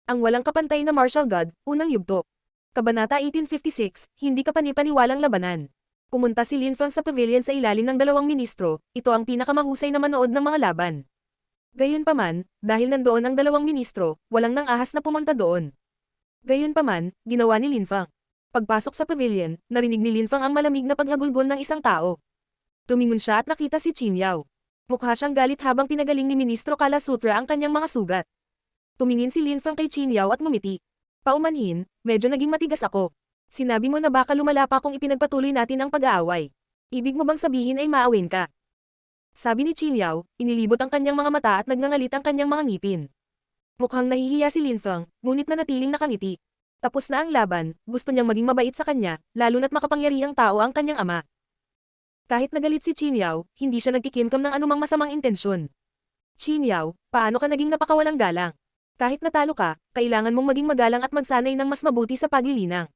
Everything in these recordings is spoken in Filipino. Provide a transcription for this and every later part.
Ang walang kapantay na martial god, unang yugto. Kabanata 1856, hindi ka panipaniwalang labanan. Pumunta si Lin Feng sa pavilion sa ilalim ng dalawang ministro, ito ang pinakamahusay na manood ng mga laban. Gayunpaman, dahil nandoon ang dalawang ministro, walang nang ahas na pumunta doon. Gayunpaman, ginawa ni Lin Feng. Pagpasok sa pavilion, narinig ni Lin Feng ang malamig na paghagulgol ng isang tao. Tumingon siya at nakita si Qin Yao. Mukha siyang galit habang pinagaling ni Ministro Kala Sutra ang kanyang mga sugat. Tumingin si Lin Feng kay Qin Yao at ngumiti. Paumanhin, medyo naging matigas ako. Sinabi mo na baka lumala pa kung ipinagpatuloy natin ang pag-aaway. Ibig mo bang sabihin ay maawin ka? Sabi ni Qin Yao, inilibot ang kanyang mga mata at nagngangalit ang kanyang mga ngipin. Mukhang nahihiya si Lin Feng, ngunit nanatiling nakangiti. Tapos na ang laban, gusto niyang maging mabait sa kanya, lalo na't makapangyarihang tao ang kanyang ama. Kahit nagalit si Qin Yao, hindi siya nagkikimkam ng anumang masamang intensyon. Qin Yao, paano ka naging napakawalang galang? Kahit natalo ka, kailangan mong maging magalang at magsanay ng mas mabuti sa paglilinang.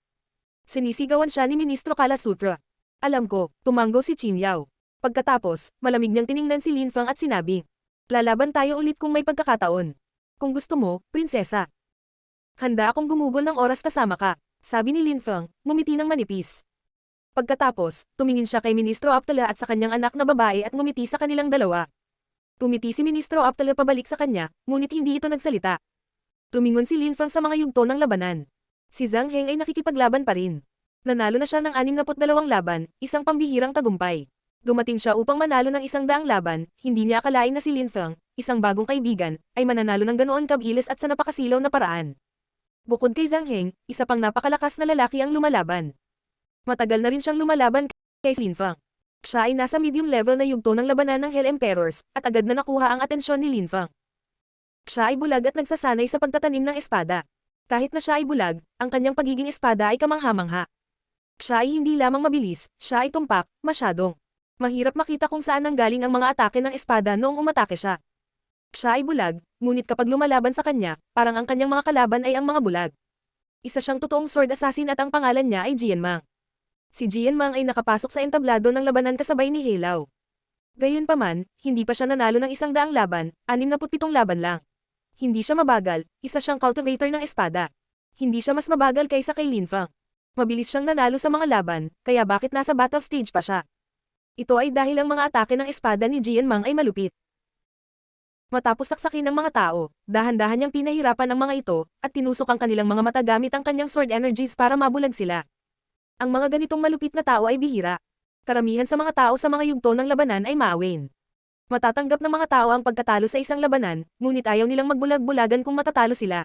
Sinisigawan siya ni Ministro Kala Sutra. Alam ko, tumanggo si Qin Yao. Pagkatapos, malamig niyang tiningnan si Lin Feng at sinabi, lalaban tayo ulit kung may pagkakataon. Kung gusto mo, prinsesa. Handa akong gumugol ng oras kasama ka, sabi ni Lin Feng, ngumiti ng manipis. Pagkatapos, tumingin siya kay Ministro Aptala at sa kanyang anak na babae at ngumiti sa kanilang dalawa. Tumiti si Ministro Aptala pabalik sa kanya, ngunit hindi ito nagsalita. Tumingon si Lin Feng sa mga yugto ng labanan. Si Zhang Heng ay nakikipaglaban pa rin. Nanalo na siya ng 62 laban, isang pambihirang tagumpay. Dumating siya upang manalo ng 100 laban, hindi niya akalain na si Lin Feng, isang bagong kaibigan, ay mananalo ng ganoon kabilis at sa napakasilaw na paraan. Bukod kay Zhang Heng, isa pang napakalakas na lalaki ang lumalaban. Matagal na rin siyang lumalaban kay Lin Feng. Siya ay nasa medium level na yugto ng labanan ng Hell Emperors, at agad na nakuha ang atensyon ni Lin Feng. Siya ay bulag at nagsasanay sa pagtatanim ng espada. Kahit na siya ay bulag, ang kanyang pagiging espada ay kamangha-mangha. Siya ay hindi lamang mabilis, siya ay tumpak, masyadong. Mahirap makita kung saan nanggaling ang mga atake ng espada noong umatake siya. Siya ay bulag, ngunit kapag lumalaban sa kanya, parang ang kanyang mga kalaban ay ang mga bulag. Isa siyang totoong sword assassin at ang pangalan niya ay Jian Mang. Si Jian Mang ay nakapasok sa entablado ng labanan kasabay ni He Lao. Gayunpaman, hindi pa siya nanalo ng 100 laban, 67 laban lang. Hindi siya mabagal, isa siyang cultivator ng espada. Hindi siya mas mabagal kaysa kay Lin Feng. Mabilis siyang nanalo sa mga laban, kaya bakit nasa battle stage pa siya? Ito ay dahil ang mga atake ng espada ni Jian Mang ay malupit. Matapos saksakin ng mga tao, dahan-dahan niyang pinahirapan ang mga ito, at tinusok ang kanilang mga mata gamit ang kanyang sword energies para mabulag sila. Ang mga ganitong malupit na tao ay bihira. Karamihan sa mga tao sa mga yugto ng labanan ay maawin. Matatanggap ng mga tao ang pagkatalo sa isang labanan, ngunit ayaw nilang magbulag-bulagan kung matatalo sila.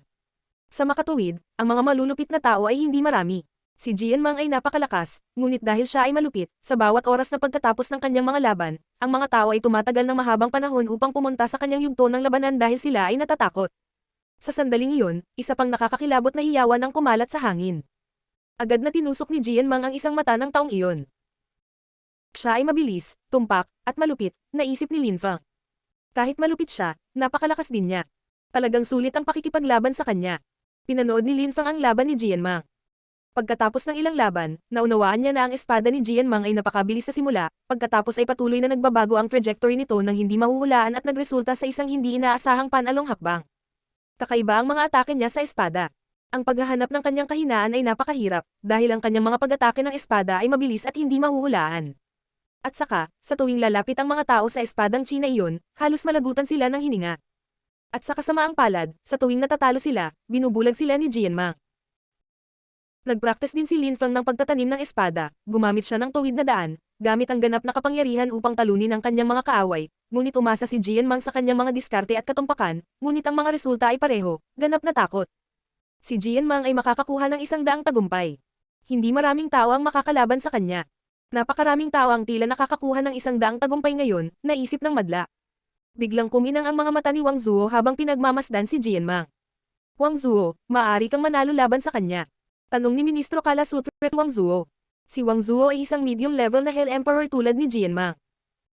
Sa makatuwid, ang mga malulupit na tao ay hindi marami. Si Jian Mang ay napakalakas, ngunit dahil siya ay malupit, sa bawat oras na pagkatapos ng kanyang mga laban, ang mga tao ay tumatagal ng mahabang panahon upang pumunta sa kanyang yugto ng labanan dahil sila ay natatakot. Sa sandaling iyon, isa pang nakakakilabot na hiyawan ang kumalat sa hangin. Agad na tinusok ni Jian Mang ang isang mata ng taong iyon. Siya ay mabilis, tumpak, at malupit, naisip ni Lin Feng. Kahit malupit siya, napakalakas din niya. Talagang sulit ang pakikipaglaban sa kanya. Pinanood ni Lin Feng ang laban ni Jian Mang. Pagkatapos ng ilang laban, naunawaan niya na ang espada ni Jian Mang ay napakabilis sa simula, pagkatapos ay patuloy na nagbabago ang trajectory nito nang hindi mahuhulaan at nagresulta sa isang hindi inaasahang panalong hakbang. Kakaiba ang mga atake niya sa espada. Ang paghahanap ng kanyang kahinaan ay napakahirap, dahil ang kanyang mga pag-atake ng espada ay mabilis at hindi mahuhulaan. At saka, sa tuwing lalapit ang mga tao sa espadang China iyon, halos malagutan sila ng hininga. At sa kasamaang palad, sa tuwing natatalo sila, binubulag sila ni Jian Mang. Nagpraktis din si Lin Feng ng pagtatanim ng espada, gumamit siya ng tuwid na daan, gamit ang ganap na kapangyarihan upang talunin ang kanyang mga kaaway, ngunit umasa si Jian Mang sa kanyang mga diskarte at katumpakan, ngunit ang mga resulta ay pareho, ganap na takot. Si Jian Mang ay makakakuha ng 100 tagumpay. Hindi maraming tao ang makakalaban sa kanya. Napakaraming tao ang tila nakakakuha ng 100 tagumpay ngayon, naisip ng madla. Biglang kuminang ang mga mata ni Wang Zuo habang pinagmamasdan si Jian Mang. Wang Zuo, maaari kang manalo laban sa kanya. Tanong ni Ministro Kala Sutra Wang Zuo. Si Wang Zuo ay isang medium level na Hell Emperor tulad ni Jian Mang.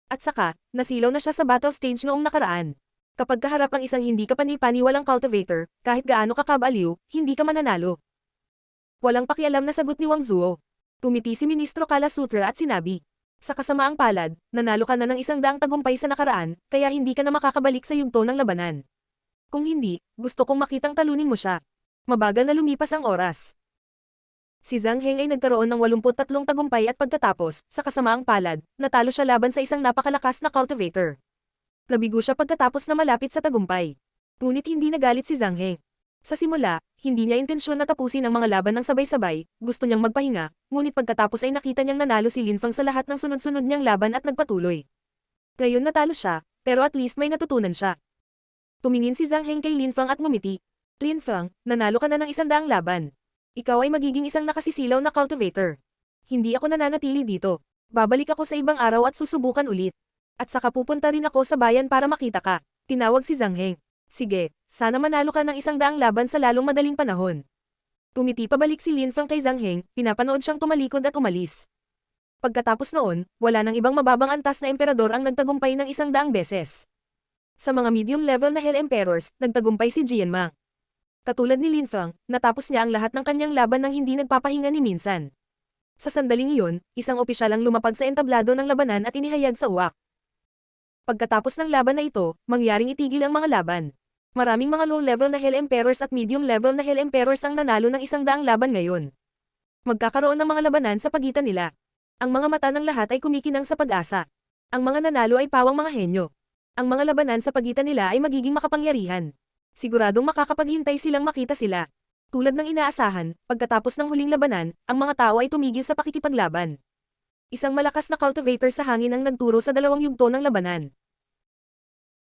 At saka, nasilaw na siya sa battle stage noong nakaraan. Kapag kaharap ang isang hindi ka panipaniwalang cultivator, kahit gaano ka kabaliw, hindi ka mananalo. Walang pakialam na sagot ni Wang Zuo. Tumiti si Ministro Kala Sutra at sinabi, sa kasamaang palad, nanalo ka na ng 100 tagumpay sa nakaraan, kaya hindi ka na makakabalik sa yugto ng labanan. Kung hindi, gusto kong makitang talunin mo siya. Mabagal na lumipas ang oras. Si Zhang Heng ay nagkaroon ng 83 tagumpay at pagkatapos, sa kasamaang palad, natalo siya laban sa isang napakalakas na cultivator. Nabigo siya pagkatapos na malapit sa tagumpay. Ngunit hindi nagalit si Zhang Heng. Sa simula, hindi niya intensyon na tapusin ang mga laban ng sabay-sabay, gusto niyang magpahinga, ngunit pagkatapos ay nakita niyang nanalo si Lin Feng sa lahat ng sunod-sunod niyang laban at nagpatuloy. Ngayon natalo siya, pero at least may natutunan siya. Tumingin si Zhang Heng kay Lin Feng at ngumiti. Lin Feng, nanalo ka na ng 100 laban. Ikaw ay magiging isang nakasisilaw na cultivator. Hindi ako nananatili dito. Babalik ako sa ibang araw at susubukan ulit. At saka pupunta rin ako sa bayan para makita ka. Tinawag si Zhang Heng. Sige, sana manalo ka ng 100 laban sa lalong madaling panahon. Tumiti pabalik si Lin Feng kay Zhang Heng, pinapanood siyang tumalikod at umalis. Pagkatapos noon, wala nang ibang mababang antas na emperador ang nagtagumpay ng 100 beses. Sa mga medium-level na Hell Emperors, nagtagumpay si Jian Mang. Katulad ni Lin Feng, natapos niya ang lahat ng kanyang laban nang hindi nagpapahinga ni minsan. Sa sandaling iyon, isang opisyal ang lumapag sa entablado ng labanan at inihayag sa uwak. Pagkatapos ng laban na ito, mangyaring itigil ang mga laban. Maraming mga low-level na Hell Emperors at medium-level na Hell Emperors ang nanalo ng 100 laban ngayon. Magkakaroon ng mga labanan sa pagitan nila. Ang mga mata ng lahat ay kumikinang sa pag-asa. Ang mga nanalo ay pawang mga henyo. Ang mga labanan sa pagitan nila ay magiging makapangyarihan. Siguradong makakapaghintay silang makita sila. Tulad ng inaasahan, pagkatapos ng huling labanan, ang mga tao ay tumigil sa pakikipaglaban. Isang malakas na cultivator sa hangin ang nagturo sa dalawang yugto ng labanan.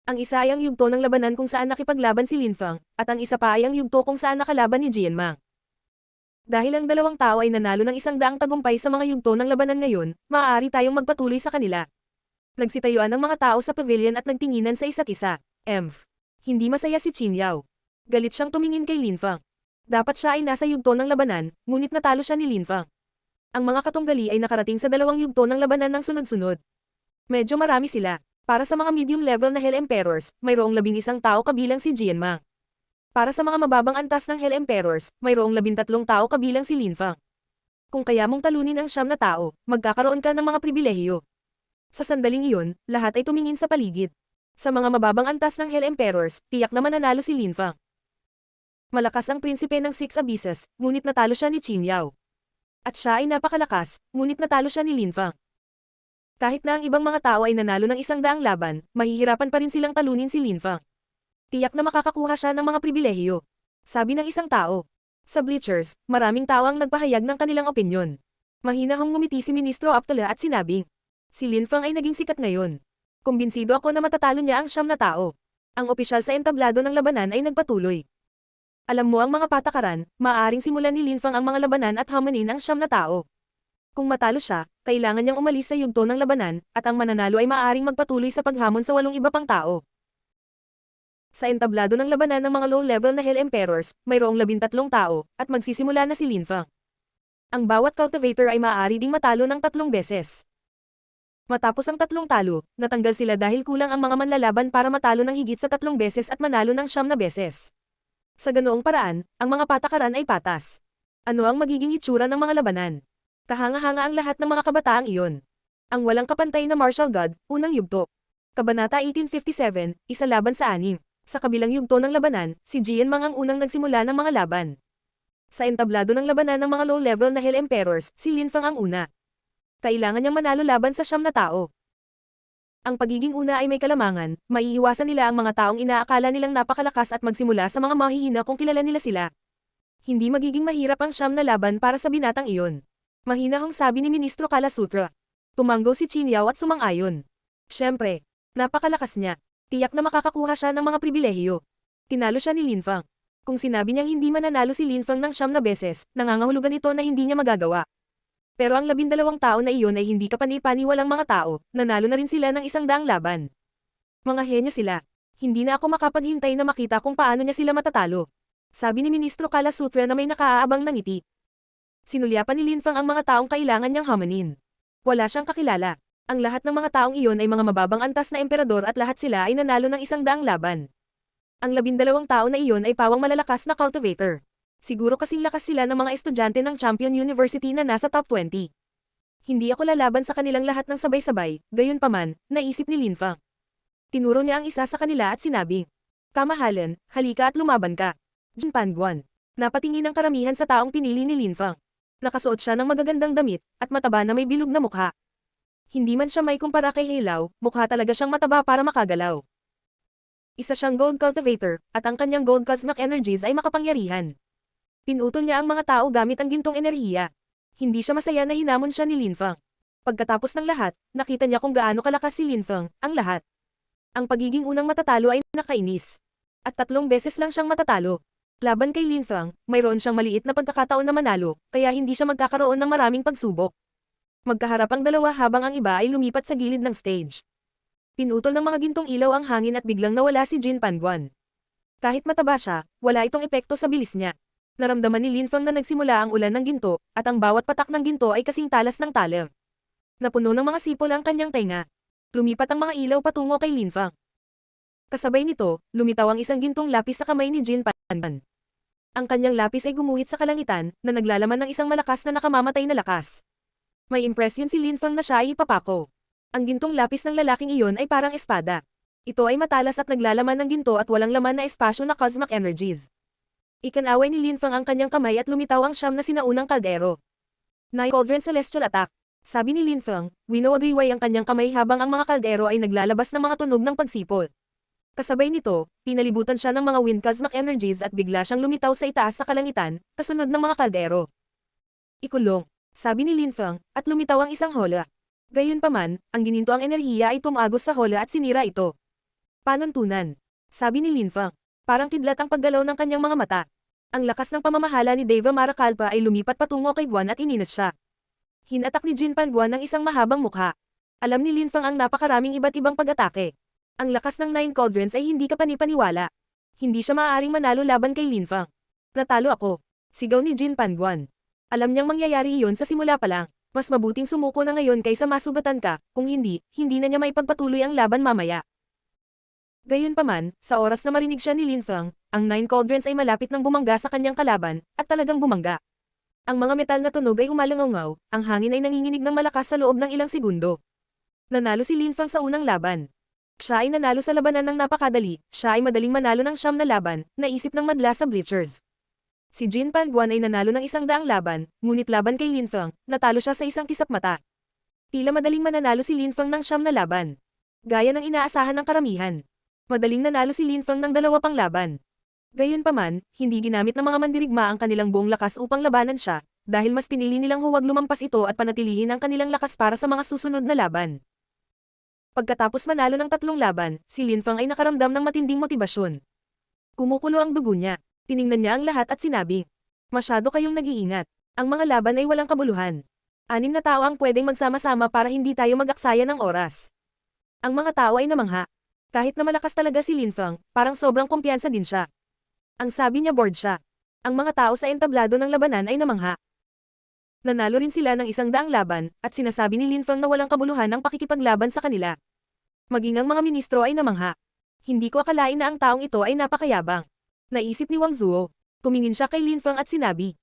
Ang isa ay ang yugto ng labanan kung saan nakipaglaban si Lin Feng, at ang isa pa ay ang yugto kung saan nakalaban ni Jian Mang. Dahil ang dalawang tao ay nanalo ng 100 tagumpay sa mga yugto ng labanan ngayon, maaari tayong magpatuloy sa kanila. Nagsitayuan ang mga tao sa pavilion at nagtinginan sa isa't isa. Hindi masaya si Qin Yao. Galit siyang tumingin kay Lin Feng. Dapat siya ay nasa yugto ng labanan, ngunit natalo siya ni Lin Feng. Ang mga katunggali ay nakarating sa dalawang yugto ng labanan ng sunod-sunod. Medyo marami sila. Para sa mga medium-level na Hell Emperors, mayroong 11 tao kabilang si Jian Mang. Para sa mga mababang antas ng Hell Emperors, mayroong 13 tao kabilang si Lin Feng. Kung kaya mong talunin ang 9 na tao, magkakaroon ka ng mga pribilehiyo. Sa sandaling iyon, lahat ay tumingin sa paligid. Sa mga mababang antas ng Hell Emperors, tiyak na mananalo si Lin Feng. Malakas ang prinsipe ng Six Abysses, ngunit natalo siya ni Qin Yao. At siya ay napakalakas, ngunit natalo siya ni Lin Feng. Kahit na ang ibang mga tao ay nanalo ng 100 laban, mahihirapan pa rin silang talunin si Lin Feng. Tiyak na makakakuha siya ng mga pribilehiyo. Sabi ng isang tao. Sa bleachers, maraming tao ang nagpahayag ng kanilang opinyon. Mahinahong ngumiti si Ministro Aptala at sinabing, si Lin Feng ay naging sikat ngayon. Kumbinsido ako na matatalo niya ang 9 na tao. Ang opisyal sa entablado ng labanan ay nagpatuloy. Alam mo ang mga patakaran, maaaring simulan ni Lin Feng ang mga labanan at hamanin ang 9 na tao. Kung matalo siya, kailangan niyang umalis sa yugto ng labanan, at ang mananalo ay maaaring magpatuloy sa paghamon sa 8 iba pang tao. Sa entablado ng labanan ng mga low-level na Hell Emperors, mayroong 13 tao, at magsisimula na si Lin Feng. Ang bawat cultivator ay maaari ding matalo ng 3 beses. Matapos ang 3 talo, natanggal sila dahil kulang ang mga manlalaban para matalo ng higit sa 3 beses at manalo ng 9 na beses. Sa ganoong paraan, ang mga patakaran ay patas. Ano ang magiging hitsura ng mga labanan? Kahanga-hanga ang lahat ng mga kabataang iyon. Ang walang kapantay na martial god, unang yugto. Kabanata 1857, 1 laban sa 6. Sa kabilang yugto ng labanan, si Jian Mang ang unang nagsimula ng mga laban. Sa entablado ng labanan ng mga low-level na Hell Emperors, si Lin Feng ang una. Kailangan niyang manalo laban sa 9 na tao. Ang pagiging una ay may kalamangan, maiiwasan nila ang mga taong inaakala nilang napakalakas at magsimula sa mga mahihina kung kilala nila sila. Hindi magiging mahirap ang 9 na laban para sa binatang iyon. Mahinahong sabi ni Ministro Kala Sutra. Tumanggo si Qin Yao at sumang-ayon. Siyempre, napakalakas niya. Tiyak na makakakuha siya ng mga pribilehiyo. Tinalo siya ni Lin Feng. Kung sinabi niyang hindi mananalo si Lin Feng ng 9 na beses, nangangahulugan ito na hindi niya magagawa. Pero ang 12 tao na iyon ay hindi kapani-paniwalang mga tao, nanalo na rin sila ng 100 laban. Mga henyo sila. Hindi na ako makapaghintay na makita kung paano niya sila matatalo. Sabi ni Ministro Kala Sutra na may nakaaabang ng ngiti. Sinulyapan ni Lin Feng ang mga taong kailangan niyang hamanin. Wala siyang kakilala. Ang lahat ng mga taong iyon ay mga mababang antas na emperador at lahat sila ay nanalo ng 100 laban. Ang 12 tao na iyon ay pawang malalakas na cultivator. Siguro kasing lakas sila ng mga estudyante ng Champion University na nasa top 20. Hindi ako lalaban sa kanilang lahat ng sabay-sabay, gayunpaman, naisip ni Lin Feng. Tinuro niya ang isa sa kanila at sinabi, "Kamahalan, halika at lumaban ka." Jin Panguan. Napatingin ang karamihan sa taong pinili ni Linfang. Nakasuot siya ng magagandang damit, at mataba na may bilog na mukha. Hindi man siya may kumpara kay Heilau, mukha talaga siyang mataba para makagalaw. Isa siyang gold cultivator, at ang kanyang gold cosmic energies ay makapangyarihan. Pinutol niya ang mga tao gamit ang gintong enerhiya. Hindi siya masaya na hinamon siya ni Linfang. Pagkatapos ng lahat, nakita niya kung gaano kalakas si Linfang, ang lahat. Ang pagiging unang matatalo ay nakainis. At 3 beses lang siyang matatalo. Laban kay Linfang, mayroon siyang maliit na pagkakataon na manalo, kaya hindi siya magkakaroon ng maraming pagsubok. Magkaharap ang dalawa habang ang iba ay lumipat sa gilid ng stage. Pinutol ng mga gintong ilaw ang hangin at biglang nawala si Jin Panguan. Kahit mataba siya, wala itong epekto sa bilis niya. Naramdaman ni Linfang na nagsimula ang ulan ng ginto, at ang bawat patak ng ginto ay kasing talas ng talim. Napuno ng mga sipol ang kanyang tenga. Lumipat ang mga ilaw patungo kay Linfang. Kasabay nito, lumitaw ang isang gintong lapis sa kamay ni Jin Panguan. Ang kanyang lapis ay gumuhit sa kalangitan, na naglalaman ng isang malakas na nakamamatay na lakas. May impresyon si Linfang na siya ay ipapako. Ang gintong lapis ng lalaking iyon ay parang espada. Ito ay matalas at naglalaman ng ginto at walang laman na espasyo na cosmic energies. Ikanaway ni Linfang ang kanyang kamay at lumitaw ang siyam na sinaunang kaldero. Nine Cauldron Celestial Attack. Sabi ni Linfang, winawagayway ang kanyang kamay habang ang mga kaldero ay naglalabas ng mga tunog ng pagsipol. Kasabay nito, pinalibutan siya ng mga wind cosmic energies at bigla siyang lumitaw sa itaas sa kalangitan, kasunod ng mga kaldero. Ikulong, sabi ni Linfang, at lumitaw ang isang hola. Gayunpaman, ang gininto ang enerhiya ay tumagos sa hola at sinira ito. Panuntunan, sabi ni Linfang, parang kidlat ang paggalaw ng kanyang mga mata. Ang lakas ng pamamahala ni Deva Marakalpa ay lumipat patungo kay Guan at ininas siya. Hinatak ni Jin Panguan ng isang mahabang mukha. Alam ni Linfang ang napakaraming iba't ibang pag-atake. Ang lakas ng 9 cauldrons ay hindi kapanipaniwala. Hindi siya maaaring manalo laban kay Linfang. Natalo ako. Sigaw ni Jin Panguan. Alam niyang mangyayari iyon sa simula pa lang. Mas mabuting sumuko na ngayon kaysa masugatan ka, kung hindi, hindi na niya maipagpatuloy ang laban mamaya. Gayunpaman, sa oras na marinig siya ni Linfang, ang 9 cauldrons ay malapit nang bumangga sa kanyang kalaban, at talagang bumangga. Ang mga metal na tunog ay umalangaw, ang hangin ay nanginginig ng malakas sa loob ng ilang segundo. Nanalo si Linfang sa unang laban. Siya ay nanalo sa labanan ng napakadali, siya ay madaling manalo ng siyam na laban, naisip ng madla sa bleachers. Si Jin Panguan ay nanalo ng 100 laban, ngunit laban kay Linfang, natalo siya sa isang kisap mata. Tila madaling mananalo si Linfang ng siyam na laban. Gaya ng inaasahan ng karamihan. Madaling nanalo si Linfang ng 2 pang laban. Gayunpaman, hindi ginamit ng mga mandirigma ang kanilang buong lakas upang labanan siya, dahil mas pinili nilang huwag lumampas ito at panatilihin ang kanilang lakas para sa mga susunod na laban. Pagkatapos manalo ng 3 laban, si Linfang ay nakaramdam ng matinding motibasyon. Kumukulo ang dugo niya. Tiningnan niya ang lahat at sinabi, "Masyado kayong nag-iingat. Ang mga laban ay walang kabuluhan. 6 na tao ang pwedeng magsama-sama para hindi tayo mag-aksaya ng oras." Ang mga tao ay namangha. Kahit na malakas talaga si Linfang, parang sobrang kumpiyansa din siya. Ang sabi niya bored siya. Ang mga tao sa entablado ng labanan ay namangha. Nanalo rin sila ng 100 laban, at sinasabi ni Linfang na walang kabuluhan ang pakikipaglaban sa kanila. Maging ang mga ministro ay namangha. Hindi ko akalain na ang taong ito ay napakayabang. Naisip ni Wang Zuo. Tumingin siya kay Linfang at sinabi,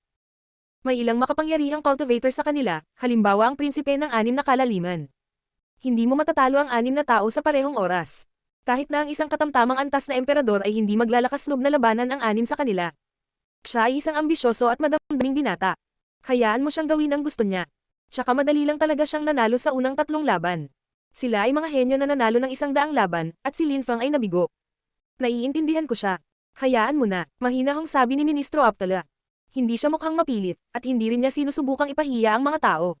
"May ilang makapangyarihang cultivator sa kanila, halimbawa ang prinsipe ng 6 na kalaliman. Hindi mo matatalo ang 6 na tao sa parehong oras. Kahit na ang isang katamtamang antas na emperador ay hindi maglalakas loob na labanan ang 6 sa kanila. Siya ay isang ambisyoso at madamdaming binata. Hayaan mo siyang gawin ang gusto niya. Tsaka madali lang talaga siyang nanalo sa unang 3 laban. Sila ay mga henyo na nanalo ng 100 laban, at si Linfang ay nabigo. Naiintindihan ko siya. Hayaan mo na," mahinahong sabi ni Ministro Aptala. Hindi siya mukhang mapilit, at hindi rin niya sinusubukang ipahiya ang mga tao.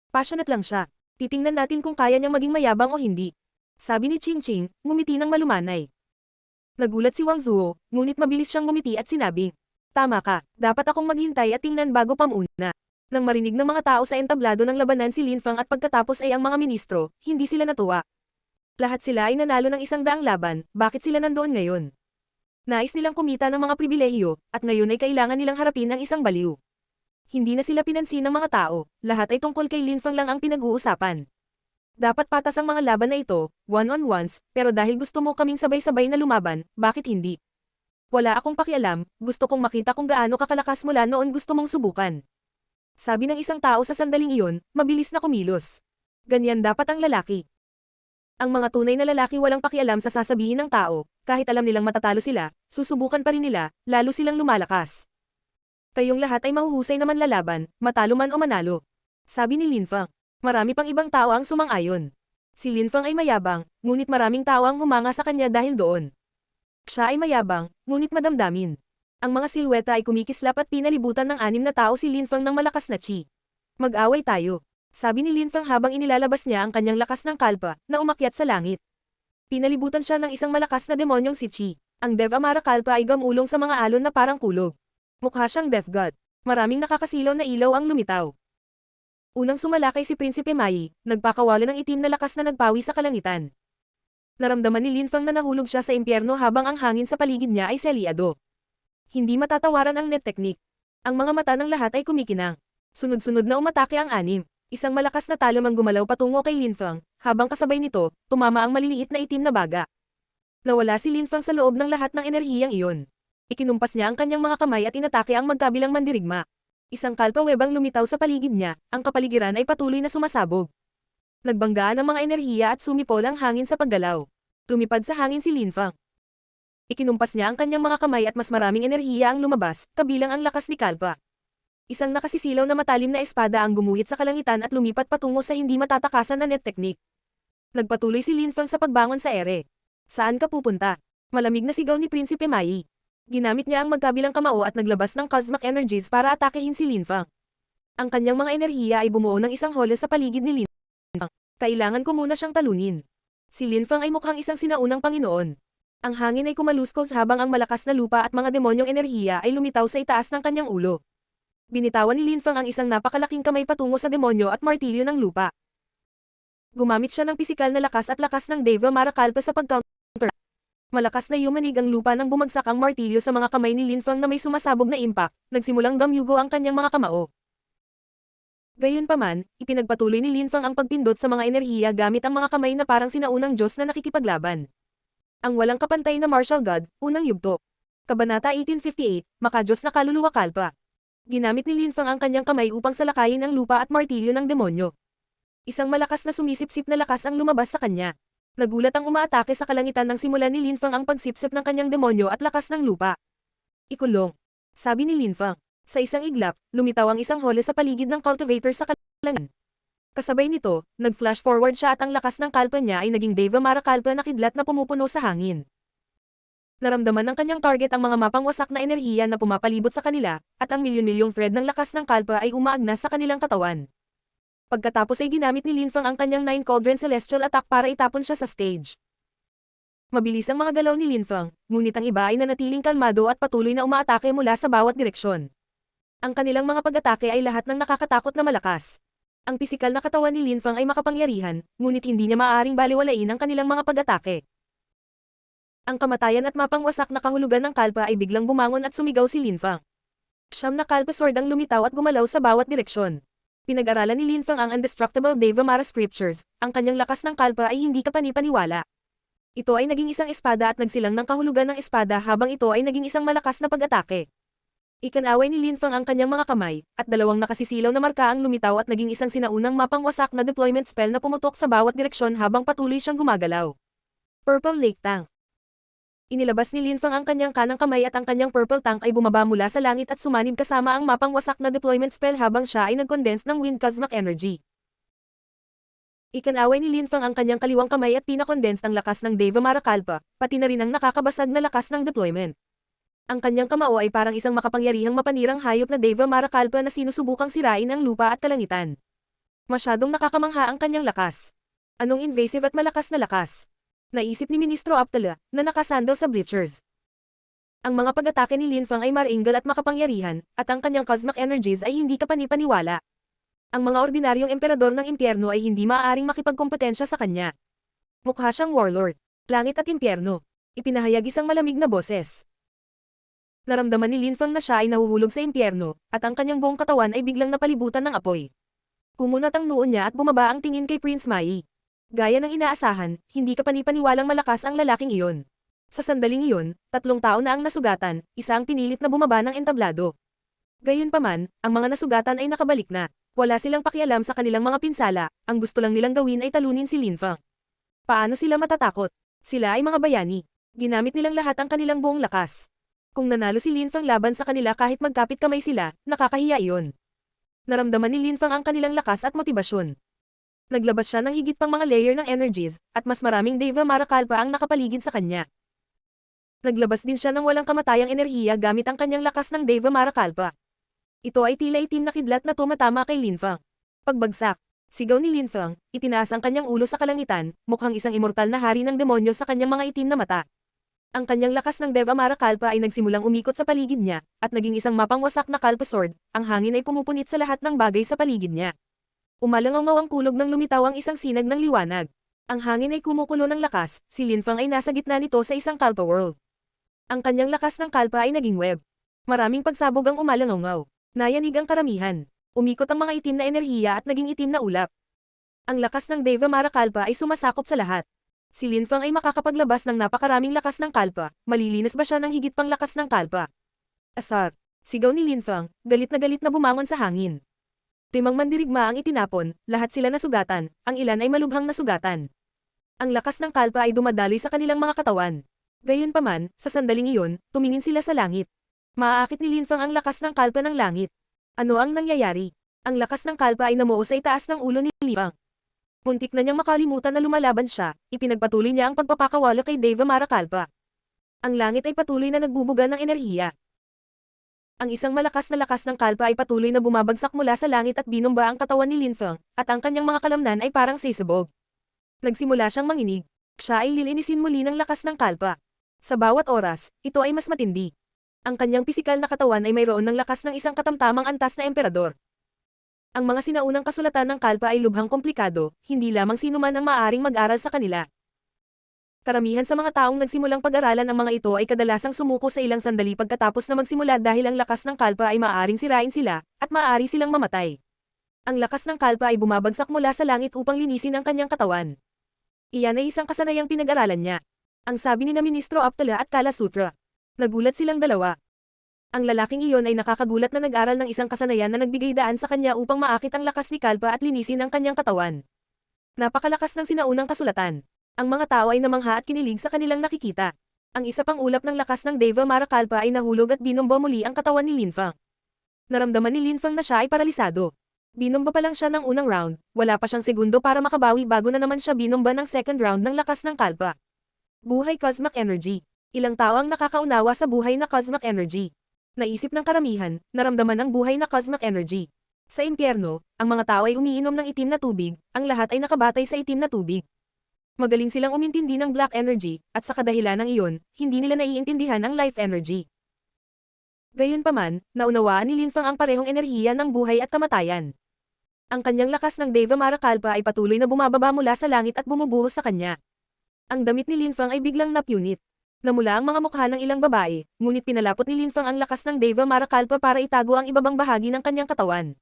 Passionate lang siya. Titingnan natin kung kaya niyang maging mayabang o hindi. Sabi ni Ching Ching, ngumiti ng malumanay. Nagulat si Wang Zuo, ngunit mabilis siyang ngumiti at sinabi, "Tama ka, dapat akong maghintay at tingnan bago pamuna." Nang marinig ng mga tao sa entablado ng labanan si Linfang at pagkatapos ay ang mga ministro, hindi sila natuwa. Lahat sila ay nanalo ng 100 laban, bakit sila nandoon ngayon? Nais nilang kumita ng mga pribilehiyo, at ngayon ay kailangan nilang harapin ang isang baliw. Hindi na sila pinansin ng mga tao, lahat ay tungkol kay Linfang lang ang pinag-uusapan. Dapat patas ang mga laban na ito, one-on-ones, pero dahil gusto mo kaming sabay-sabay na lumaban, bakit hindi? Wala akong pakialam, gusto kong makita kung gaano kakalakas mula noon gusto mong subukan. Sabi ng isang tao sa sandaling iyon, mabilis na kumilos. Ganyan dapat ang lalaki. Ang mga tunay na lalaki walang pakialam sa sasabihin ng tao, kahit alam nilang matatalo sila, susubukan pa rin nila, lalo silang lumalakas. Kayong lahat ay mahuhusay naman lalaban, matalo man o manalo. Sabi ni Lin Fang. Marami pang ibang tao ang sumang-ayon. Si Lin Fang ay mayabang, ngunit maraming tao ang humanga sa kanya dahil doon. Siya ay mayabang, ngunit madamdamin. Ang mga silweta ay kumikislap at pinalibutan ng 6 na tao si Lin Fang ng malakas na chi. Mag-away tayo. Sabi ni Lin Fang habang inilalabas niya ang kanyang lakas ng kalpa, na umakyat sa langit. Pinalibutan siya ng isang malakas na demonyong si Chi. Ang Dev Amara Kalpa ay gamulong sa mga alon na parang kulog. Mukha siyang Death God. Maraming nakakasilaw na ilaw ang lumitaw. Unang sumalakay si Prinsipe Mai, nagpakawala ng itim na lakas na nagpawi sa kalangitan. Naramdaman ni Lin Fang na nahulog siya sa impyerno habang ang hangin sa paligid niya ay selyado. Hindi matatawaran ang net technique. Ang mga mata ng lahat ay kumikinang. Sunod-sunod na umatake ang 6. Isang malakas na talam ang gumalaw patungo kay Lin Fang, habang kasabay nito, tumama ang maliliit na itim na baga. Nawala si Lin Fang sa loob ng lahat ng enerhiyang iyon. Ikinumpas niya ang kanyang mga kamay at inatake ang magkabilang mandirigma. Isang kalpaweb ang lumitaw sa paligid niya, ang kapaligiran ay patuloy na sumasabog. Nagbanggaan ang mga enerhiya at sumipol ang hangin sa paggalaw. Lumipad sa hangin si Lin Fang. Ikinumpas niya ang kanyang mga kamay at mas maraming enerhiya ang lumabas, kabilang ang lakas ni Kalpa. Isang nakasisilaw na matalim na espada ang gumuhit sa kalangitan at lumipat patungo sa hindi matatakasan na net technique. Nagpatuloy si Lin Fang sa pagbangon sa ere. Saan ka pupunta? Malamig na sigaw ni Prinsipe Mai. Ginamit niya ang magkabilang kamao at naglabas ng cosmic energies para atakehin si Lin Fang. Ang kanyang mga enerhiya ay bumuo ng isang hole sa paligid ni Lin Fang. Kailangan ko muna siyang talunin. Si Lin Fang ay mukhang isang sinaunang Panginoon. Ang hangin ay kumaluskos habang ang malakas na lupa at mga demonyong enerhiya ay lumitaw sa itaas ng kanyang ulo. Binitawan ni Lin Fang ang isang napakalaking kamay patungo sa demonyo at martilyo ng lupa. Gumamit siya ng pisikal na lakas at lakas ng Deva Mara Kalpa sa pag-counter. Malakas na yumanig ang lupa nang bumagsak ang martilyo sa mga kamay ni Lin Fang na may sumasabog na impact, nagsimulang damyugo ang kanyang mga kamao. Gayunpaman, ipinagpatuloy ni Lin Fang ang pagpindot sa mga enerhiya gamit ang mga kamay na parang sinaunang Diyos na nakikipaglaban. Ang walang kapantay na martial god, unang yugto. Kabanata 1858, Maka-Diyos na Kaluluwa Kalpa. Ginamit ni Lin Fang ang kanyang kamay upang salakayin ang lupa at martilyo ng demonyo. Isang malakas na sumisipsip na lakas ang lumabas sa kanya. Nagulat ang umaatake sa kalangitan nang simulan ni Lin Fang ang pagsipsip ng kanyang demonyo at lakas ng lupa. Ikulong. Sabi ni Lin Fang. Sa isang iglap, lumitaw ang isang hole sa paligid ng cultivator sa kalangitan. Kasabay nito, nag-flash forward siya at ang lakas ng kalpa niya ay naging Deva Mara Kalpa na kidlat na pumupuno sa hangin. Naramdaman ng kanyang target ang mga mapangwasak na enerhiya na pumapalibot sa kanila, at ang milyon-milyong thread ng lakas ng kalpa ay umaagnas sa kanilang katawan. Pagkatapos ay ginamit ni Lin Fang ang kanyang 9 Cauldron Celestial Attack para itapon siya sa stage. Mabilis ang mga galaw ni Lin Fang, ngunit ang iba ay nanatiling kalmado at patuloy na umaatake mula sa bawat direksyon. Ang kanilang mga pag-atake ay lahat ng nakakatakot na malakas. Ang pisikal na katawan ni Lin Fang ay makapangyarihan, ngunit hindi niya maaaring baliwalain ang kanilang mga pag-atake. Ang kamatayan at mapangwasak na kahulugan ng kalpa ay biglang bumangon at sumigaw si Lin Fang. Siyam na kalpa sword ang lumitaw at gumalaw sa bawat direksyon. Pinag-aralan ni Lin Fang ang Indestructible Deva Mara Scriptures, ang kanyang lakas ng kalpa ay hindi kapani-paniwala. Ito ay naging isang espada at nagsilang ng kahulugan ng espada habang ito ay naging isang malakas na pag-atake. Ikanaway ni Lin Fang ang kanyang mga kamay, at dalawang nakasisilaw na marka ang lumitaw at naging isang sinaunang mapangwasak na deployment spell na pumutok sa bawat direksyon habang patuloy siyang gumagalaw. Purple Lake Tank. Inilabas ni Lin Fang ang kanyang kanang kamay at ang kanyang purple tank ay bumaba mula sa langit at sumanib kasama ang mapangwasak na deployment spell habang siya ay nag-condense ng wind cosmic energy. Ikanaway ni Lin Fang ang kanyang kaliwang kamay at pinakondense ang lakas ng Deva Mara Kalpa, pati na rin ang nakakabasag na lakas ng deployment. Ang kanyang kamao ay parang isang makapangyarihang mapanirang hayop na Deva Mara Kalpa na sinusubukang sirain ang lupa at kalangitan. Masyadong nakakamangha ang kanyang lakas. Anong invasive at malakas na lakas? Naisip ni Ministro Aptala, na nakasandal sa bleachers. Ang mga pag-atake ni Lin Fang ay maringal at makapangyarihan, at ang kanyang cosmic energies ay hindi kapani-paniwala. Ang mga ordinaryong emperador ng impyerno ay hindi maaaring makipagkompetensya sa kanya. Mukha siyang warlord. Langit at impyerno. Ipinahayag isang malamig na boses. Naramdaman ni Lin Fang na siya ay nahuhulog sa impyerno, at ang kanyang buong katawan ay biglang napalibutan ng apoy. Kumunat ang noo niya at bumaba ang tingin kay Prince Mai. Gaya ng inaasahan, hindi kapani-paniwalang malakas ang lalaking iyon. Sa sandaling iyon, 3 tao na ang nasugatan, isa ang pinilit na bumaba ng entablado. Gayunpaman, ang mga nasugatan ay nakabalik na. Wala silang pakialam sa kanilang mga pinsala, ang gusto lang nilang gawin ay talunin si Lin Fang. Paano sila matatakot? Sila ay mga bayani. Ginamit nilang lahat ang kanilang buong lakas. Kung nanalo si Lin Fang laban sa kanila kahit magkapit kamay sila, nakakahiya iyon. Naramdaman ni Lin Fang ang kanilang lakas at motibasyon. Naglabas siya ng higit pang mga layer ng energies, at mas maraming Deva Marakalpa ang nakapaligid sa kanya. Naglabas din siya ng walang kamatayang enerhiya gamit ang kanyang lakas ng Deva Marakalpa. Ito ay tila itim na kidlat na tumatama kay Lin Fang. Pagbagsak, sigaw ni Lin Fang, itinaas ang kanyang ulo sa kalangitan, mukhang isang immortal na hari ng demonyo sa kanyang mga itim na mata. Ang kanyang lakas ng Deva Marakalpa ay nagsimulang umikot sa paligid niya, at naging isang mapangwasak na Kalpa Sword, ang hangin ay pumupunit sa lahat ng bagay sa paligid niya. Umalangaw ang kulog ng lumitaw ang isang sinag ng liwanag. Ang hangin ay kumukulo ng lakas, si Lin Fang ay nasa gitna nito sa isang Kalpa World. Ang kanyang lakas ng Kalpa ay naging web. Maraming pagsabog ang umalangaw. Nayanig ang karamihan. Umikot ang mga itim na enerhiya at naging itim na ulap. Ang lakas ng Deva Marakalpa ay sumasakop sa lahat. Si Lin Fang ay makakapaglabas ng napakaraming lakas ng Kalpa, malilinis ba siya ng higit pang lakas ng Kalpa? Asar! Sigaw ni Lin Fang, galit na bumangon sa hangin. Timang mandirigma ang itinapon, lahat sila nasugatan, ang ilan ay malubhang nasugatan. Ang lakas ng Kalpa ay dumadaloy sa kanilang mga katawan. Gayunpaman, sa sandaling iyon, tumingin sila sa langit. Maaakit ni Lin Fang ang lakas ng Kalpa ng langit. Ano ang nangyayari? Ang lakas ng Kalpa ay namuo sa itaas ng ulo ni Lin Fang. Muntik na niyang makalimutan na lumalaban siya, ipinagpatuloy niya ang pagpapakawala kay Deva Marakalpa. Ang langit ay patuloy na nagbubuga ng enerhiya. Ang isang malakas na lakas ng Kalpa ay patuloy na bumabagsak mula sa langit at binomba ang katawan ni Lin Fang, at ang kanyang mga kalamnan ay parang sisabog. Nagsimula siyang manginig. Siya ay lilinisin muli ng lakas ng Kalpa. Sa bawat oras, ito ay mas matindi. Ang kanyang pisikal na katawan ay mayroon ng lakas ng isang katamtamang antas na emperador. Ang mga sinaunang kasulatan ng Kalpa ay lubhang komplikado, hindi lamang sino man ang maaaring mag-aral sa kanila. Karamihan sa mga taong nagsimulang pag-aralan ang mga ito ay kadalasang sumuko sa ilang sandali pagkatapos na magsimula dahil ang lakas ng Kalpa ay maaaring sirain sila, at maaari silang mamatay. Ang lakas ng Kalpa ay bumabagsak mula sa langit upang linisin ang kanyang katawan. Iyan ay isang kasanayang pinag-aralan niya. Ang sabi ni na Ministro Aptala at Kala Sutra. Nagulat silang dalawa. Ang lalaking iyon ay nakakagulat na nag-aral ng isang kasanayan na nagbigay daan sa kanya upang maakit ang lakas ni Kalpa at linisin ang kanyang katawan. Napakalakas ng sinaunang kasulatan. Ang mga tao ay namangha at kinilig sa kanilang nakikita. Ang isa pang ulap ng lakas ng Deva Marakalpa ay nahulog at binomba muli ang katawan ni Lin Fang. Naramdaman ni Lin Fang na siya ay paralisado. Binomba pa lang siya ng unang round, wala pa siyang segundo para makabawi bago na naman siya binomba ng second round ng lakas ng Kalpa. Buhay Cosmic Energy. Ilang tao ang nakakaunawa sa buhay na Cosmic Energy. Naisip ng karamihan, naramdaman ang buhay na Cosmic Energy. Sa impyerno, ang mga tao ay umiinom ng itim na tubig, ang lahat ay nakabatay sa itim na tubig. Magaling silang umintindi ng Black Energy, at sa kadahilan ng iyon, hindi nila naiintindihan ang Life Energy. Gayunpaman, naunawaan ni Lin Fang ang parehong enerhiya ng buhay at kamatayan. Ang kanyang lakas ng Deva Marakalpa ay patuloy na bumababa mula sa langit at bumubuhos sa kanya. Ang damit ni Lin Fang ay biglang napunit. Namula ang mga mukha ng ilang babae, ngunit pinalapot ni Lin Fang ang lakas ng Deva Marakalpa para itago ang ibabang bahagi ng kanyang katawan.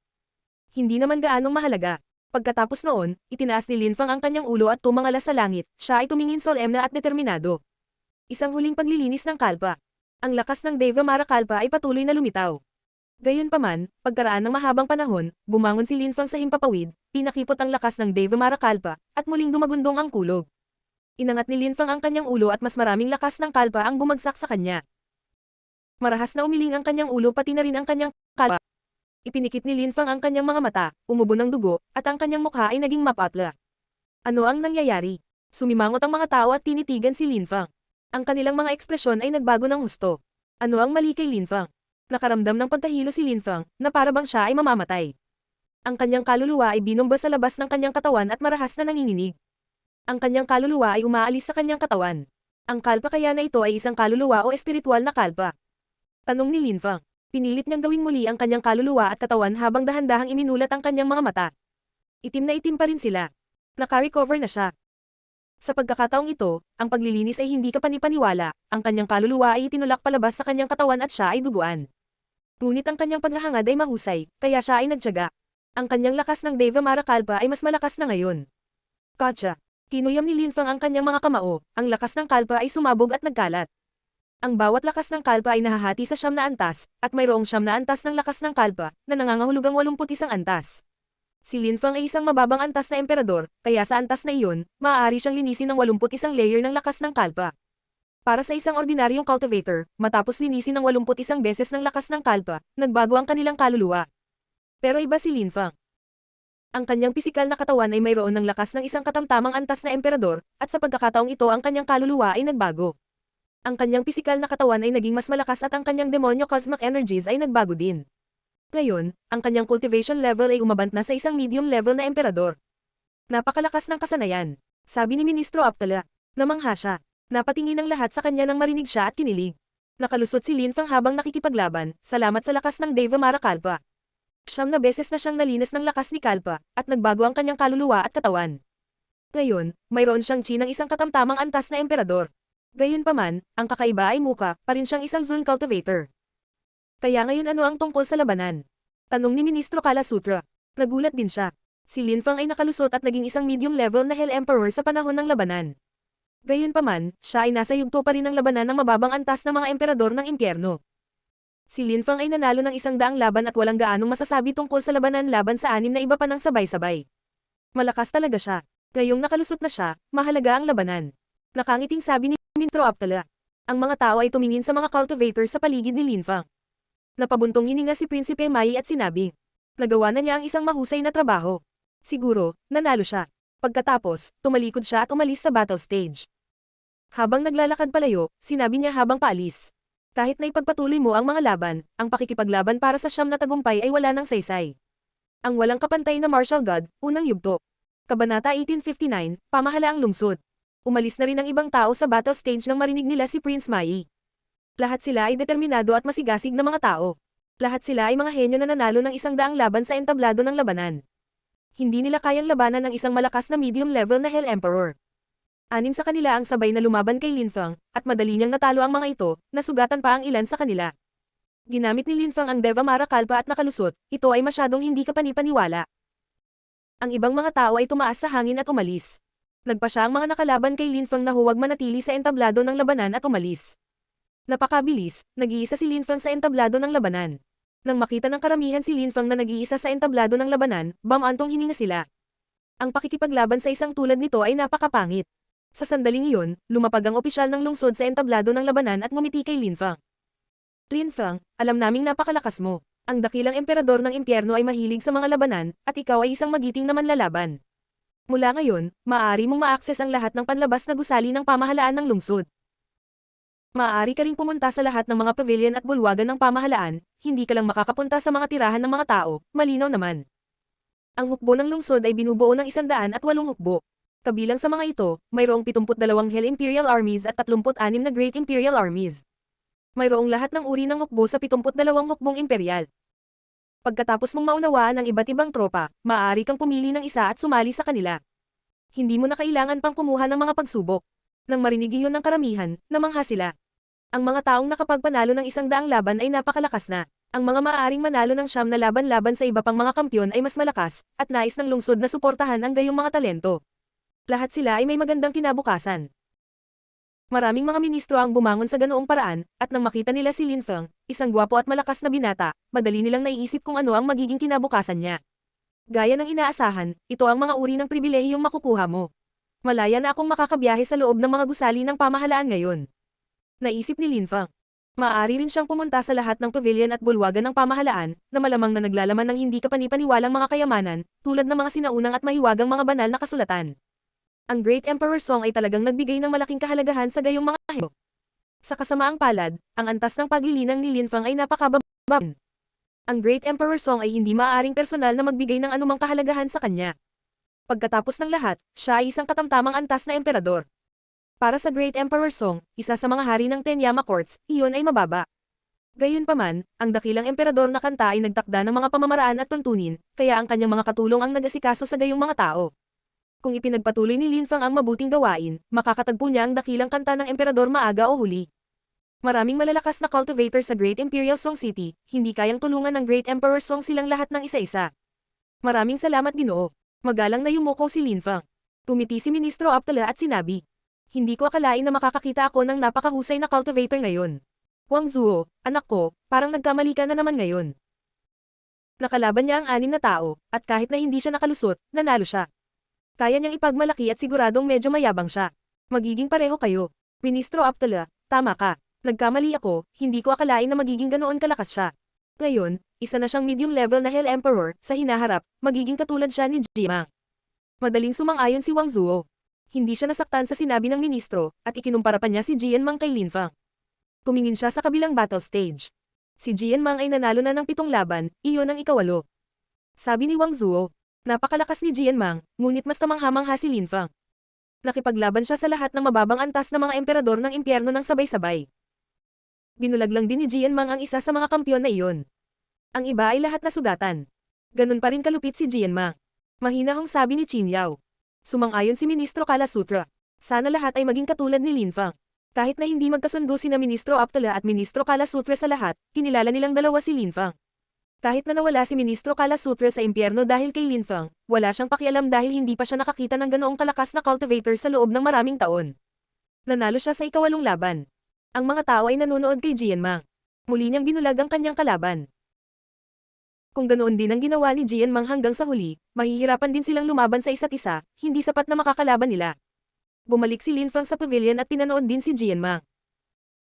Hindi naman gaanong mahalaga. Pagkatapos noon, itinaas ni Lin Fang ang kanyang ulo at tumangala sa langit, siya ay tumingin solemna at determinado. Isang huling paglilinis ng Kalpa. Ang lakas ng Deva Marakalpa ay patuloy na lumitaw. Gayunpaman, pagkaraan ng mahabang panahon, bumangon si Lin Fang sa himpapawid, pinakipot ang lakas ng Deva Marakalpa, at muling dumagundong ang kulog. Inangat ni Lin Fang ang kanyang ulo at mas maraming lakas ng Kalpa ang bumagsak sa kanya. Marahas na umiling ang kanyang ulo pati na rin ang kanyang Kalpa. Ipinikit ni Lin Fang ang kanyang mga mata, umubo ng dugo, at ang kanyang mukha ay naging mapatla. Ano ang nangyayari? Sumimangot ang mga tao at tinitigan si Lin Fang. Ang kanilang mga ekspresyon ay nagbago ng husto. Ano ang mali kay Lin Fang? Nakaramdam ng pagkahilo si Lin Fang, na parabang siya ay mamamatay. Ang kanyang kaluluwa ay binomba sa labas ng kanyang katawan at marahas na nanginginig. Ang kanyang kaluluwa ay umaalis sa kanyang katawan. Ang Kalpa kaya na ito ay isang kaluluwa o espiritual na Kalpa? Tanong ni Lin Fang. Pinilit niyang gawing muli ang kanyang kaluluwa at katawan habang dahan-dahang iminulat ang kanyang mga mata. Itim na itim pa rin sila. Naka-recover na siya. Sa pagkakataong ito, ang paglilinis ay hindi kapanipaniwala, ang kanyang kaluluwa ay itinulak palabas sa kanyang katawan at siya ay duguan. Ngunit ang kanyang paghahangad ay mahusay, kaya siya ay nagtiyaga. Ang kanyang lakas ng Deva Marakalpa ay mas malakas na ngayon. Gotcha. Kinuyam ni Lin Fang ang kanyang mga kamao, ang lakas ng Kalpa ay sumabog at nagkalat. Ang bawat lakas ng Kalpa ay nahahati sa 9 na antas, at mayroong 9 na antas ng lakas ng Kalpa, na nangangahulugang 81 antas. Si Lin Fang ay isang mababang antas na emperador, kaya sa antas na iyon, maaari siyang linisin ng 81 layer ng lakas ng Kalpa. Para sa isang ordinaryong cultivator, matapos linisin ng 81 beses ng lakas ng kalpa, nagbago ang kanilang kaluluwa. Pero iba si Linfang. Ang kanyang pisikal na katawan ay mayroon ng lakas ng isang katamtamang antas na emperador, at sa pagkakataong ito ang kanyang kaluluwa ay nagbago. Ang kanyang pisikal na katawan ay naging mas malakas at ang kanyang demonyo cosmic energies ay nagbago din. Ngayon, ang kanyang cultivation level ay umabant na sa isang medium level na emperador. Napakalakas ng kasanayan, sabi ni Ministro Aptala. Namangha siya. Napatingin ang lahat sa kanya nang marinig siya at kinilig. Nakalusot si Linfang habang nakikipaglaban, salamat sa lakas ng Deva Mara Kalpa. 9 na beses na siyang nalinis ng lakas ni Kalpa, at nagbago ang kanyang kaluluwa at katawan. Ngayon, mayroon siyang chi ng isang katamtamang antas na emperador. Gayunpaman, ang kakaiba ay muka, pa rin siyang isang Zun cultivator. Kaya ngayon ano ang tungkol sa labanan? Tanong ni Ministro Kalasutra. Nagulat din siya. Si Linfang ay nakalusot at naging isang medium level na Hell Emperor sa panahon ng labanan. Gayunpaman, siya ay nasa yugto pa rin ng labanan ng mababang antas ng mga emperador ng impyerno. Si Linfang ay nanalo ng 100 laban at walang gaanong masasabi tungkol sa labanan laban sa 6 na iba pa ng sabay-sabay. Malakas talaga siya. Ngayong nakalusot na siya, mahalaga ang labanan. Nakangiting sabi ni Ministro Aptala. Ang mga tao ay tumingin sa mga cultivator sa paligid ni Linfang. Napabuntong hininga si Prinsipe Mai at sinabing, nagawa na niya ang isang mahusay na trabaho. Siguro, nanalo siya. Pagkatapos, tumalikod siya at umalis sa battle stage. Habang naglalakad palayo, sinabi niya habang paalis. Kahit na ipagpatuloy mo ang mga laban, ang pakikipaglaban para sa 9 na tagumpay ay wala ng saysay. Ang walang kapantay na martial god, unang yugto. Kabanata 1859, Pamahalaang lungsod. Umalis na rin ang ibang tao sa battle stage nang marinig nila si Prince Mai. Lahat sila ay determinado at masigasig na mga tao. Lahat sila ay mga henyo na nanalo ng 100 laban sa entablado ng labanan. Hindi nila kayang labanan ng isang malakas na medium level na Hell Emperor. 6 sa kanila ang sabay na lumaban kay Linfang, at madali niyang natalo ang mga ito, nasugatan pa ang ilan sa kanila. Ginamit ni Linfang ang Deva Mara Kalpa at nakalusot, ito ay masyadong hindi kapanipaniwala. Ang ibang mga tao ay tumaas sa hangin at umalis. Nagpa siya ang mga nakalaban kay Linfang na huwag manatili sa entablado ng labanan at umalis. Napakabilis, nag-iisa si Linfang sa entablado ng labanan. Nang makita ng karamihan si Linfang na nag-iisa sa entablado ng labanan, bamantong hininga sila. Ang pakikipaglaban sa isang tulad nito ay napakapangit. Sa sandaling iyon, lumapag ang opisyal ng lungsod sa entablado ng labanan at ngumiti kay Linfang. Linfang, alam naming napakalakas mo. Ang dakilang emperador ng impyerno ay mahilig sa mga labanan, at ikaw ay isang magiting na manlalaban. Mula ngayon, maaari mong ma-access ang lahat ng panlabas na gusali ng pamahalaan ng lungsod. Maaari ka ring pumunta sa lahat ng mga pavilion at bulwagan ng pamahalaan, hindi ka lang makakapunta sa mga tirahan ng mga tao, malinaw naman. Ang hukbo ng lungsod ay binubuo ng 108 hukbo. Kabilang sa mga ito, mayroong 72 Hell Imperial Armies at 36 na Great Imperial Armies. Mayroong lahat ng uri ng hukbo sa 72 hukbong imperial. Pagkatapos mong maunawaan ang iba't ibang tropa, maaari kang pumili ng isa at sumali sa kanila. Hindi mo na kailangan pang kumuha ng mga pagsubok. Nang marinig iyon ng karamihan, namangha sila. Ang mga taong nakapagpanalo ng 100 laban ay napakalakas na. Ang mga maaaring manalo ng 9 na laban-laban sa iba pang mga kampyon ay mas malakas, at nais ng lungsod na suportahan ang gayong mga talento. Lahat sila ay may magandang kinabukasan. Maraming mga ministro ang bumangon sa ganoong paraan, at nang makita nila si Linfang, isang gwapo at malakas na binata, madali nilang naiisip kung ano ang magiging kinabukasan niya. Gaya ng inaasahan, ito ang mga uri ng pribilehiyong makukuha mo. Malaya na akong makakabiyahe sa loob ng mga gusali ng pamahalaan ngayon. Naisip ni Linfang. Maaari rin siyang pumunta sa lahat ng pavilion at bulwagan ng pamahalaan, na malamang na naglalaman ng hindi kapanipaniwalang mga kayamanan, tulad ng mga sinaunang at mahiwagang mga banal na kasulatan. Ang Great Emperor Song ay talagang nagbigay ng malaking kahalagahan sa gayong mga henyo. Sa kasamaang palad, ang antas ng paglilinang ni Linfang ay napakababa. Ang Great Emperor Song ay hindi maaaring personal na magbigay ng anumang kahalagahan sa kanya. Pagkatapos ng lahat, siya ay isang katamtamang antas na emperador. Para sa Great Emperor Song, isa sa mga hari ng Tenyama Courts, iyon ay mababa. Gayunpaman, ang dakilang emperador na kanta ay nagtakda ng mga pamamaraan at tuntunin, kaya ang kanyang mga katulong ang nag-asikaso sa gayong mga tao. Kung ipinagpatuloy ni Linfang ang mabuting gawain, makakatagpo niya ang dakilang kanta ng emperador maaga o huli. Maraming malalakas na cultivator sa Great Imperial Song City, hindi kayang tulungan ng Great Emperor Song silang lahat ng isa-isa. Maraming salamat Ginoo. Magalang na yumuko si Linfang. Tumiti si Ministro Aptala at sinabi, hindi ko akalain na makakakita ako ng napakahusay na cultivator ngayon. Wang Zuo, anak ko, parang nagkamali ka na naman ngayon. Nakalaban niya ang 6 na tao, at kahit na hindi siya nakalusot, nanalo siya. Kaya niyang ipagmalaki at siguradong medyo mayabang siya. Magiging pareho kayo. Ministro Aptala, tama ka. Nagkamali ako, hindi ko akalain na magiging ganoon kalakas siya. Ngayon, isa na siyang medium level na Hell Emperor, sa hinaharap, magiging katulad siya ni Jima. Madaling sumang-ayon si Wang Zuo. Hindi siya nasaktan sa sinabi ng ministro, at ikinumpara pa niya si Jian Mang kay Lin Fang. Tumingin siya sa kabilang battle stage. Si Jian Mang ay nanalo na ng 7 laban, iyon ang ika-8. Sabi ni Wang Zuo, napakalakas ni Jian Mang, ngunit mas kamangha-mangha si Lin Fang. Nakipaglaban siya sa lahat ng mababang antas na mga emperador ng impyerno ng sabay-sabay. Binulag lang din ni Jian Mang ang isa sa mga kampiyon na iyon. Ang iba ay lahat na sugatan. Ganun pa rin kalupit si Jian Mang. Mahinahong sabi ni Qin Yao. Sumang-ayon si Ministro Kala Sutra. Sana lahat ay maging katulad ni Lin Fang. Kahit na hindi magkasundo sina Ministro Aptala at Ministro Kala Sutra sa lahat, kinilala nilang dalawa si Lin Fang. Kahit na nawala si Ministro Kala Sutra sa impyerno dahil kay Lin Fang, wala siyang pakialam dahil hindi pa siya nakakita ng ganoong kalakas na cultivator sa loob ng maraming taon. Nanalo siya sa ika-8 laban. Ang mga tao ay nanonood kay Jian Mang. Muli niyang binulag ang kanyang kalaban. Kung ganoon din ang ginawa ni Jian Mang hanggang sa huli, mahihirapan din silang lumaban sa isa't isa, hindi sapat na makakalaban nila. Bumalik si Lin Fang sa pavilion at pinanood din si Jian Mang.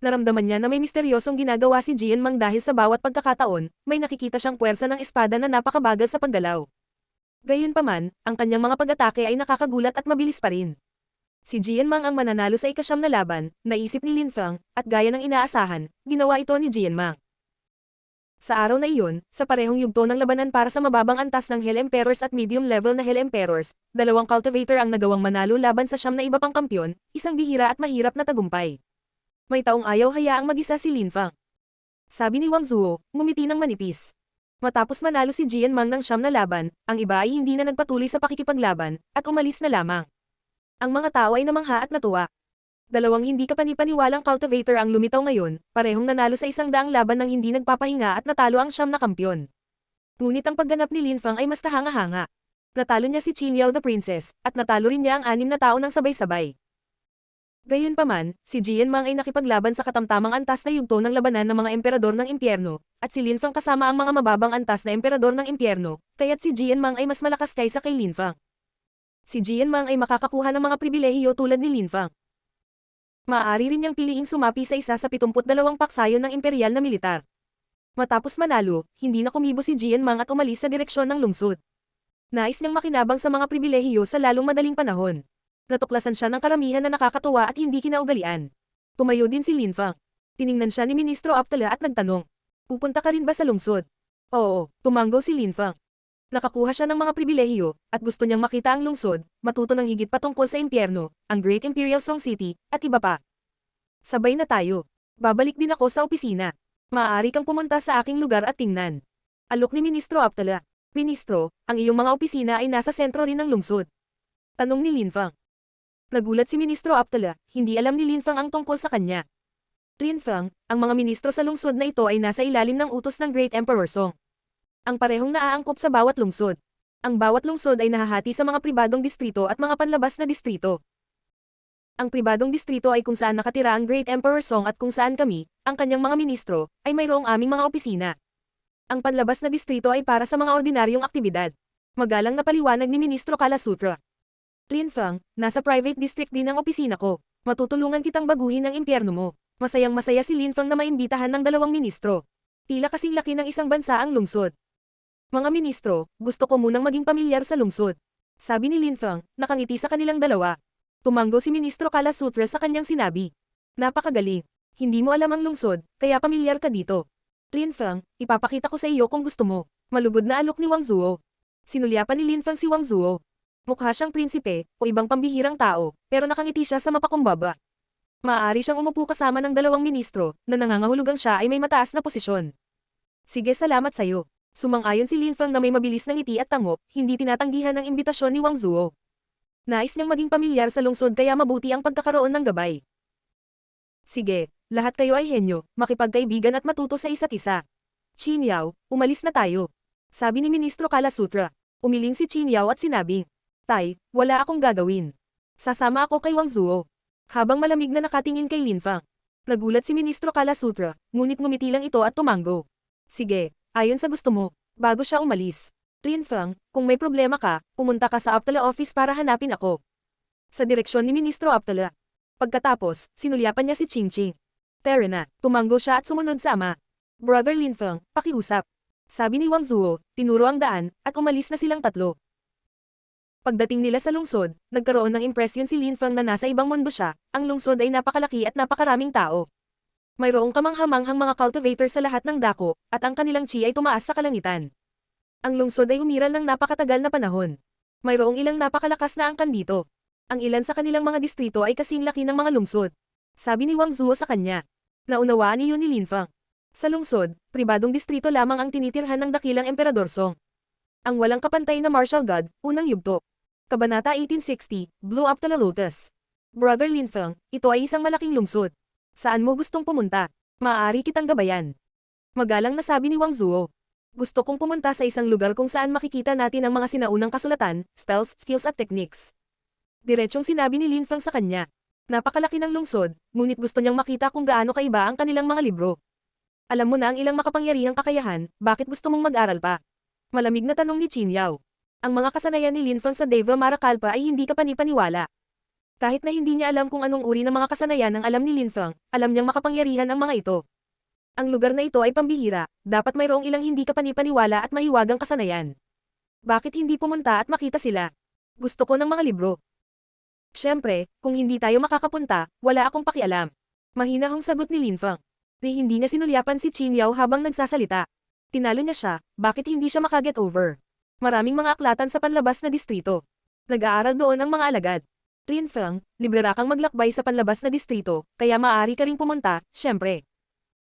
Naramdaman niya na may misteryosong ginagawa si Jian Mang dahil sa bawat pagkakataon, may nakikita siyang puwersa ng espada na napakabagal sa paggalaw. Gayunpaman, ang kanyang mga pag-atake ay nakakagulat at mabilis pa rin. Si Jian Mang ang mananalo sa ika-9 na laban, naisip ni Lin Fang, at gaya ng inaasahan, ginawa ito ni Jian Mang. Sa araw na iyon, sa parehong yugto ng labanan para sa mababang antas ng Hell Emperors at medium level na Hell Emperors, 2 cultivator ang nagawang manalo laban sa 9 na iba pang kampyon, isang bihira at mahirap na tagumpay. May taong ayaw hayaang mag-isa si Lin Fang. Sabi ni Wang Zuo, ngumiti ng manipis. Matapos manalo si Jian Mang ng 9 na laban, ang iba ay hindi na nagpatuloy sa pakikipaglaban, at umalis na lamang. Ang mga tao ay namangha at natuwa. 2 hindi kapani-paniwalang cultivator ang lumitaw ngayon, parehong nanalo sa 100 laban ng hindi nagpapahinga at natalo ang 9 na kampyon. Ngunit ang pagganap ni Lin Fang ay mas kahanga-hanga. Natalo niya si Qin Yao the Princess, at natalo rin niya ang 6 na tao ng sabay-sabay. Gayunpaman, si Jian Mang ay nakipaglaban sa katamtamang antas na yugto ng labanan ng mga emperador ng impyerno, at si Lin Fang kasama ang mga mababang antas na emperador ng impyerno, kaya't si Jian Mang ay mas malakas kaysa kay Lin Fang. Si Jian Mang ay makakakuha ng mga pribilehiyo tulad ni Lin Fang. Maaari rin niyang piliing sumapi sa isa sa 72 paksayon ng imperial na militar. Matapos manalo, hindi na kumibo si Jian Mang at umalis sa direksyon ng lungsod. Nais niyang makinabang sa mga pribilehiyo sa lalong madaling panahon. Natuklasan siya ng karamihan na nakakatuwa at hindi kinaugalian. Tumayo din si Lin Fang. Tiningnan siya ni Ministro Aptala at nagtanong, pupunta ka rin ba sa lungsod? Oo, tumanggo si Lin Fang. Nakakuha siya ng mga pribilehiyo, at gusto niyang makita ang lungsod, matuto ng higit pa tungkol sa impyerno, ang Great Imperial Song City, at iba pa. Sabay na tayo. Babalik din ako sa opisina. Maaari kang pumunta sa aking lugar at tingnan. Alok ni Ministro Aptala. Ministro, ang iyong mga opisina ay nasa sentro rin ng lungsod. Tanong ni Lin Fang. Nagulat si Ministro Aptala, hindi alam ni Lin Fang ang tungkol sa kanya. Lin Fang, ang mga ministro sa lungsod na ito ay nasa ilalim ng utos ng Great Emperor Song. Ang parehong naaangkop sa bawat lungsod. Ang bawat lungsod ay nahahati sa mga pribadong distrito at mga panlabas na distrito. Ang pribadong distrito ay kung saan nakatira ang Great Emperor Song at kung saan kami, ang kanyang mga ministro, ay mayroong aming mga opisina. Ang panlabas na distrito ay para sa mga ordinaryong aktibidad. Magalang na paliwanag ni Ministro Kala Sutra. Lin Fang, nasa private district din ang opisina ko. Matutulungan kitang baguhin ang impyerno mo. Masayang-masaya si Lin Fang na maimbitahan ng 2 ministro. Tila kasing laki ng isang bansa ang lungsod. Mga ministro, gusto ko munang maging pamilyar sa lungsod. Sabi ni Lin Fang, nakangiti sa kanilang 2. Tumanggo si Ministro Kala Sutra sa kanyang sinabi. Napakagaling. Hindi mo alam ang lungsod, kaya pamilyar ka dito. Lin Fang, ipapakita ko sa iyo kung gusto mo. Malugod na alok ni Wang Zuo. Sinulyapan ni Lin Fang si Wang Zuo. Mukha siyang prinsipe, o ibang pambihirang tao, pero nakangiti siya sa mapakumbaba. Maaari siyang umupo kasama ng 2 ministro, na nangangahulugang siya ay may mataas na posisyon. Sige, salamat sayo. Sumang-ayon si Lin Fang na may mabilis na ngiti at tango, hindi tinatanggihan ang imbitasyon ni Wang Zuo. Nais niyang maging pamilyar sa lungsod kaya mabuti ang pagkakaroon ng gabay. Sige, lahat kayo ay henyo, makipagkaibigan at matuto sa isa't isa. Qin Yao, umalis na tayo. Sabi ni Ministro Kala Sutra. Umiling si Qin Yao at sinabi, Tay, wala akong gagawin. Sasama ako kay Wang Zuo. Habang malamig na nakatingin kay Lin Fang. Nagulat si Ministro Kala Sutra, ngunit ngumiti lang ito at tumanggo. Sige. Ayon sa gusto mo, bago siya umalis. Lin Fang, kung may problema ka, pumunta ka sa Aptala office para hanapin ako. Sa direksyon ni Ministro Aptala. Pagkatapos, sinulyapan niya si Qingqing. Tara na, tumango siya at sumunod sa ama. Brother Linfeng, pakiusap. Sabi ni Wang Zuo, tinuro ang daan, at umalis na silang tatlo. Pagdating nila sa lungsod, nagkaroon ng impresyon si Linfeng na nasa ibang mundo siya, ang lungsod ay napakalaki at napakaraming tao. Mayroong kamanghamanghang mga cultivator sa lahat ng dako, at ang kanilang chi ay tumaas sa kalangitan. Ang lungsod ay umiral ng napakatagal na panahon. Mayroong ilang napakalakas na angkan dito. Ang ilan sa kanilang mga distrito ay kasing laki ng mga lungsod. Sabi ni Wang Zuo sa kanya. Naunawaan niyo ni Linfeng. Sa lungsod, pribadong distrito lamang ang tinitirhan ng dakilang Emperador Song. Ang walang kapantay na martial god, unang yugto. Kabanata 1860, Blew Up the Lotus. Brother Linfeng, ito ay isang malaking lungsod. Saan mo gustong pumunta? Maaari kitang gabayan. Magalang na sabi ni Wang Zuo. Gusto kong pumunta sa isang lugar kung saan makikita natin ang mga sinaunang kasulatan, spells, skills at techniques. Diretsong sinabi ni Linfeng sa kanya. Napakalaki ng lungsod, ngunit gusto niyang makita kung gaano kaiba ang kanilang mga libro. Alam mo na ang ilang makapangyarihang kakayahan, bakit gusto mong mag-aral pa? Malamig na tanong ni Qin Yao. Ang mga kasanayan ni Linfeng sa Deva Marakalpa ay hindi kapani-paniwala. Kahit na hindi niya alam kung anong uri ng mga kasanayan ang alam ni Linfeng, alam niyang makapangyarihan ang mga ito. Ang lugar na ito ay pambihira, dapat mayroong ilang hindi kapani-paniwala at mahiwagang kasanayan. Bakit hindi pumunta at makita sila? Gusto ko ng mga libro. Siyempre, kung hindi tayo makakapunta, wala akong pakialam. Mahinahong sagot ni Linfeng. Ni hindi niya sinulyapan si Qin Yao habang nagsasalita. Tinalo niya siya, bakit hindi siya makaget over? Maraming mga aklatan sa panlabas na distrito. Nag-aaral doon ang mga alagad. Linfeng, libre kang maglakbay sa panlabas na distrito, kaya maaari ka ring pumunta, siyempre.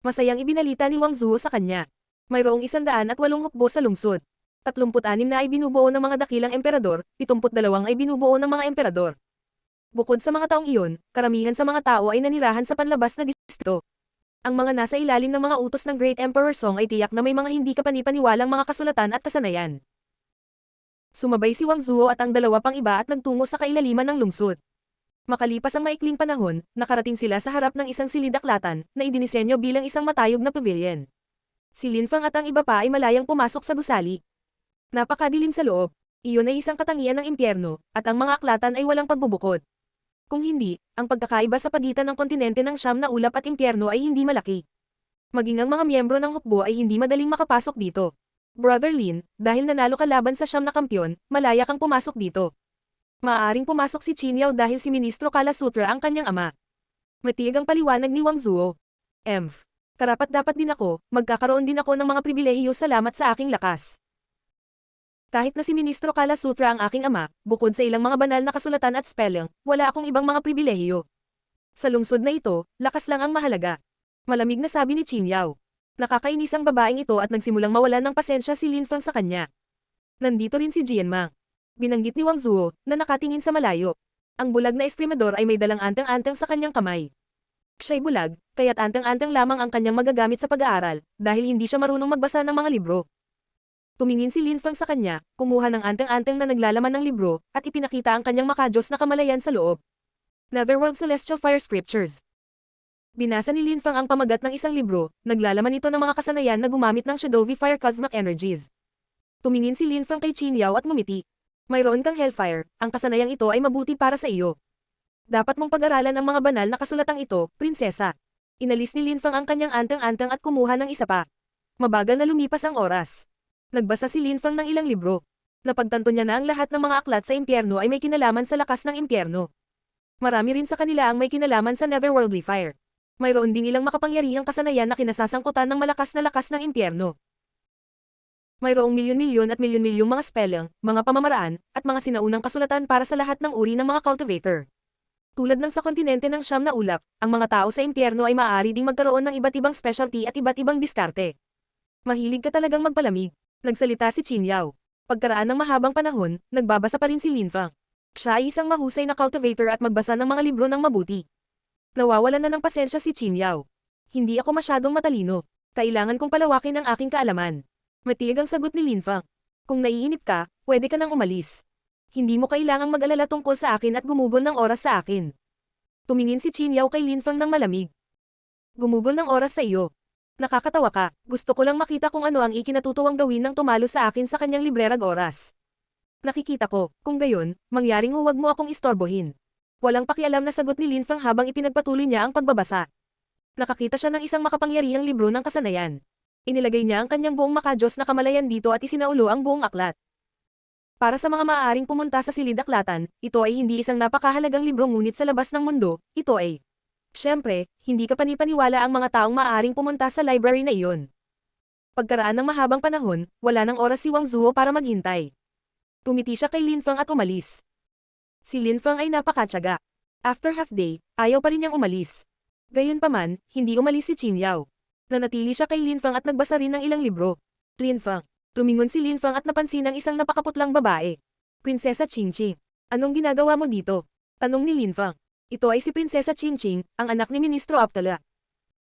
Masayang ibinalita ni Wang Zuo sa kanya. Mayroong 108 hukbo sa lungsod. 36 na ay binubuo ng mga dakilang emperador, 72 ay binubuo ng mga emperador. Bukod sa mga taong iyon, karamihan sa mga tao ay nanirahan sa panlabas na distrito. Ang mga nasa ilalim ng mga utos ng Great Emperor Song ay tiyak na may mga hindi kapani-paniwalang mga kasulatan at kasanayan. Sumabay si Wang Zuo at ang dalawa pang iba at nagtungo sa kailaliman ng lungsod. Makalipas ang maikling panahon, nakarating sila sa harap ng isang silid-aklatan na idinisenyo bilang isang matayog na pavilion. Si Linfeng at ang iba pa ay malayang pumasok sa gusali. Napakadilim sa loob. Iyon ay isang katangian ng impyerno, at ang mga aklatan ay walang pagbubukod. Kung hindi, ang pagkakaiba sa pagitan ng kontinente ng Siyam na Ulap at impyerno ay hindi malaki. Maging ang mga miyembro ng hukbo ay hindi madaling makapasok dito. Brother Lin, dahil nanalo ka laban sa Siyam na kampyon, malaya kang pumasok dito. Maaaring pumasok si Qin Yao dahil si Ministro Kala Sutra ang kanyang ama. Matiyag ang paliwanag ni Wang Zuo. Karapat-dapat din ako, magkakaroon din ako ng mga pribilehiyo salamat sa aking lakas. Kahit na si Ministro Kala Sutra ang aking ama, bukod sa ilang mga banal na kasulatan at spelling, wala akong ibang mga pribilehiyo. Sa lungsod na ito, lakas lang ang mahalaga. Malamig na sabi ni Qin Yao. Nakakainis ang babaeng ito at nagsimulang mawalan ng pasensya si Linfeng sa kanya. Nandito rin si Jianmang. Binanggit ni Wang Zuo, na nakatingin sa malayo. Ang bulag na esprimador ay may dalang anteng-anteng sa kanyang kamay. Siya'y bulag, kaya't anteng-anteng lamang ang kanyang magagamit sa pag-aaral, dahil hindi siya marunong magbasa ng mga libro. Tumingin si Linfeng sa kanya, kumuha ng anteng-anteng na naglalaman ng libro, at ipinakita ang kanyang makajos na kamalayan sa loob. Netherworld Celestial Fire Scriptures. Binasa ni Linfeng ang pamagat ng isang libro, naglalaman ito ng mga kasanayan na gumamit ng Shadowy Fire Cosmic Energies. Tumingin si Linfeng kay Qin Yao at ngumiti. Mayroon kang Hellfire, ang kasanayang ito ay mabuti para sa iyo. Dapat mong pag-aralan ang mga banal na kasulatang ito, prinsesa. Inalis ni Linfeng ang kanyang anteng-anteng at kumuha ng isa pa. Mabagal na lumipas ang oras. Nagbasa si Linfeng ng ilang libro. Napagtanto niya na ang lahat ng mga aklat sa impyerno ay may kinalaman sa lakas ng impyerno. Marami rin sa kanila ang may kinalaman sa netherworldly fire. Mayroon ding ilang makapangyarihang kasanayan na kinasasangkutan ng malakas na lakas ng impyerno. Mayroong milyon-milyon at milyon-milyong mga spelling, mga pamamaraan, at mga sinaunang kasulatan para sa lahat ng uri ng mga cultivator. Tulad ng sa kontinente ng Siyam na Ulap, ang mga tao sa impyerno ay maaari ding magkaroon ng iba't ibang specialty at iba't ibang diskarte. Mahilig ka talagang magpalamig. Nagsalita si Qin Yao. Pagkaraan ng mahabang panahon, nagbabasa pa rin si Linfeng. Siya ay isang mahusay na cultivator at magbasa ng mga libro ng mabuti. Nawawalan na ng pasensya si Qin Yao. Hindi ako masyadong matalino. Kailangan kong palawakin ang aking kaalaman. Matiyag ang sagot ni Linfeng. Kung naiinip ka, pwede ka nang umalis. Hindi mo kailangang mag-alala tungkol sa akin at gumugol ng oras sa akin. Tumingin si Qin Yao kay Linfeng ng malamig. Gumugol ng oras sa iyo. Nakakatawa ka, gusto ko lang makita kung ano ang ikinatutuwang gawin ng tumalo sa akin sa kanyang librerag oras. Nakikita ko, kung gayon, mangyaring huwag mo akong istorbohin. Walang pakialam na sagot ni Lin Feng habang ipinagpatuloy niya ang pagbabasa. Nakakita siya ng isang makapangyarihang libro ng kasanayan. Inilagay niya ang kanyang buong makajos na kamalayan dito at isinaulo ang buong aklat. Para sa mga maaaring pumunta sa silid-aklatan, ito ay hindi isang napakahalagang libro ngunit sa labas ng mundo, ito ay. Siyempre, hindi ka panipaniwala ang mga taong maaaring pumunta sa library na iyon. Pagkaraan ng mahabang panahon, wala nang oras si Wang Zuo para maghintay. Tumiti siya kay Lin Feng at umalis. Si Lin Feng ay napakatyaga. After half day, ayaw pa rin niyang umalis. Gayunpaman, hindi umalis si Qin Yao. Nanatili siya kay Lin Feng at nagbasa rin ng ilang libro. Lin Feng. Tumingon si Lin Feng at napansin ang isang napakaputlang babae. Prinsesa Qingqing. Anong ginagawa mo dito? Tanong ni Lin Feng. Ito ay si Prinsesa Qingqing, ang anak ni Ministro Aptala.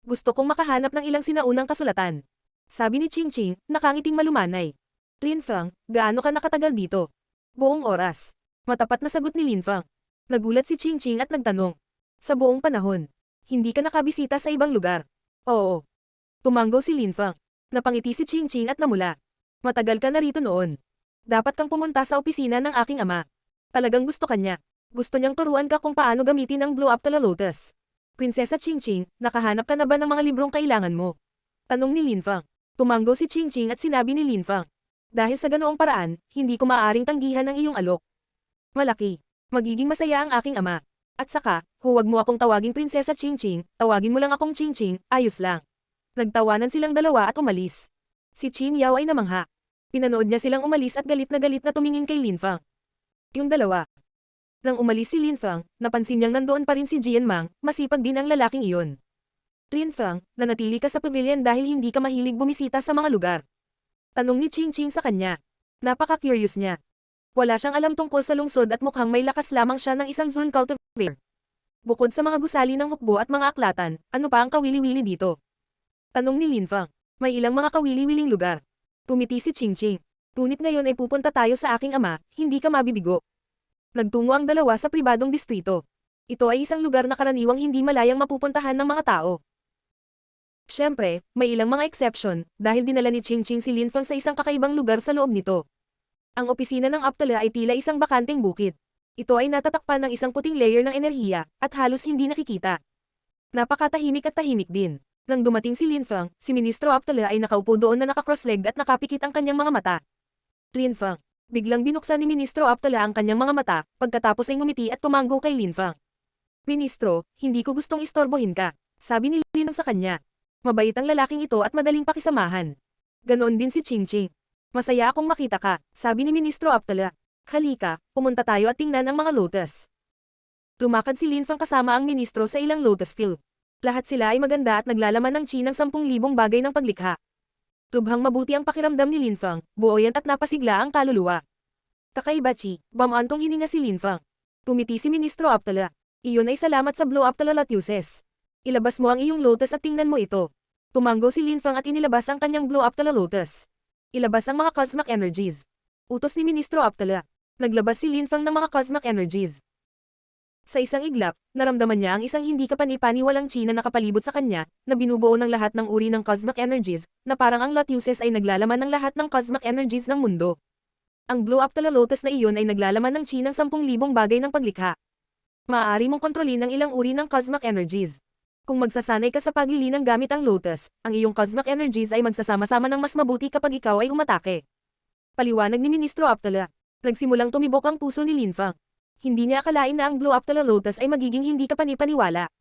Gusto kong makahanap ng ilang sinaunang kasulatan. Sabi ni Qingqing, nakangiting malumanay. Lin Feng, gaano ka nakatagal dito? Buong oras. Matapat na sagot ni Lin Feng. Nagulat si Qingqing at nagtanong. Sa buong panahon. Hindi ka nakabisita sa ibang lugar? Oo. Tumanggo si Lin Feng. Napangiti si Qingqing at namula. Matagal ka na rito noon. Dapat kang pumunta sa opisina ng aking ama. Talagang gusto kanya. Gusto niyang turuan ka kung paano gamitin ang Blue Aptala Lotus. Prinsesa Qingqing, nakahanap ka na ba ng mga librong kailangan mo? Tanong ni Lin Feng. Tumanggo si Qingqing at sinabi ni Lin Feng. Dahil sa ganoong paraan, hindi ko maaaring tanggihan ang iyong alok. Malaki. Magiging masaya ang aking ama. At saka, huwag mo akong tawaging Prinsesa Qingqing, tawagin mo lang akong Qingqing, ayos lang. Nagtawanan silang dalawa at umalis. Si Qin Yao ay namangha. Pinanood niya silang umalis at galit na tumingin kay Lin Feng. Yung dalawa. Nang umalis si Lin Feng, napansin niyang nandoon pa rin si Jian Mang, masipag din ang lalaking iyon. Lin Feng, nanatili ka sa pavilion dahil hindi ka mahilig bumisita sa mga lugar. Tanong ni Qingqing sa kanya. Napaka-curious niya. Wala siyang alam tungkol sa lungsod at mukhang may lakas lamang siya ng isang Zun cultivator. Bukod sa mga gusali ng hukbo at mga aklatan, ano pa ang kawili-wili dito? Tanong ni Lin Feng. May ilang mga kawili-wiling lugar. Tumiti si Qingqing. Ngunit ngayon ay pupunta tayo sa aking ama, hindi ka mabibigo. Nagtungo ang dalawa sa pribadong distrito. Ito ay isang lugar na karaniwang hindi malayang mapupuntahan ng mga tao. Siyempre, may ilang mga exception, dahil dinala ni Qingqing si Lin Feng sa isang kakaibang lugar sa loob nito. Ang opisina ng Aptala ay tila isang bakanteng bukid. Ito ay natatakpan ng isang puting layer ng enerhiya, at halos hindi nakikita. Napakatahimik at tahimik din. Nang dumating si Lin Feng, si Ministro Aptala ay nakaupo doon na naka-cross-leg at nakapikit ang kanyang mga mata. Lin Feng. Biglang binuksan ni Ministro Aptala ang kanyang mga mata, pagkatapos ay ngumiti at tumanggo kay Lin Feng. Ministro, hindi ko gustong istorbohin ka, sabi ni Lin Feng sa kanya. Mabait ang lalaking ito at madaling pakisamahan. Ganoon din si Qingqing. Masaya akong makita ka, sabi ni Ministro Aptala. Halika, pumunta tayo at tingnan ang mga lotus. Lumakad si Lin Feng kasama ang ministro sa ilang lotus field. Lahat sila ay maganda at naglalaman ng chi ng 10,000 bagay ng paglikha. Lubhang mabuti ang pakiramdam ni Lin Feng, buoyant at napasigla ang kaluluwa. Kakaiba chi, bamantong hininga si Lin Feng. Tumiti si Ministro Aptala. Iyon ay salamat sa Blue Aptala Lotuses. Ilabas mo ang iyong lotus at tingnan mo ito. Tumanggo si Lin Feng at inilabas ang kanyang Blue Aptala Lotus. Ilabas ang mga cosmic energies. Utos ni Ministro Aptala. Naglabas si Lin Feng ng mga cosmic energies. Sa isang iglap, naramdaman niya ang isang hindi kapani-paniwalang chi na nakapalibot sa kanya, na binubuo ng lahat ng uri ng cosmic energies, na parang ang Lotuses ay naglalaman ng lahat ng cosmic energies ng mundo. Ang Blue Aptala Lotus na iyon ay naglalaman ng chi ng 10,000 bagay ng paglikha. Maaari mong kontrolin ang ilang uri ng cosmic energies. Kung magsasanay ka sa paglilinang gamit ang lotus, ang iyong cosmic energies ay magsasama-sama ng mas mabuti kapag ikaw ay umatake. Paliwanag ni Ministro Aptala. Nagsimulang tumibok ang puso ni Lin Feng. Hindi niya akalain na ang Blue Aptala Lotus ay magiging hindi kapani-paniwala.